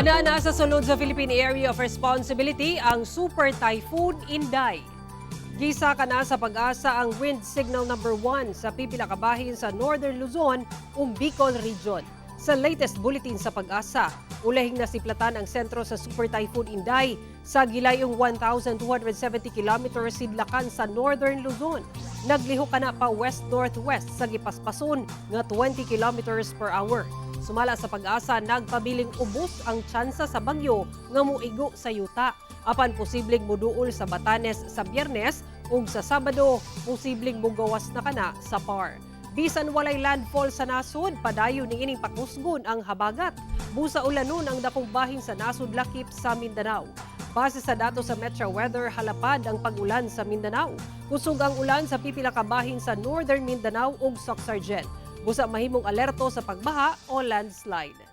Una na sa sulod sa Philippine Area of Responsibility ang Super Typhoon Inday. Gisa ka na sa pag-asa ang wind signal number 1 sa pipila ka bahin sa Northern Luzon ug Bicol Region. Sa latest bulletin sa pag-asa, ulahing nasiplatan ang sentro sa Super Typhoon Inday sa gilayong 1,270 kilometers sidlakan sa Northern Luzon. Nagliho ka na pa west-northwest sa gipaspason nga 20 kilometers per hour. Sumala sa pag-asa, nagpabiling ubos ang tsansa sa bagyo nga muigo sa yuta. Apan posibleng muduol sa Batanes sa Biyernes ug sa Sabado, posibleng mugawas na kana sa Par. Bisan walay landfall sa nasod, padayon ni ining pakusgon ang habagat. Busa ulanon ang dakong bahin sa nasod lakip sa Mindanao. Base sa dato sa Metro Weather, halapad ang pag-ulan sa Mindanao. Kusog ang ulan sa pipila ka bahin sa Northern Mindanao ug Soc Sargent. Busa mahimong alerto sa pagbaha o landslide.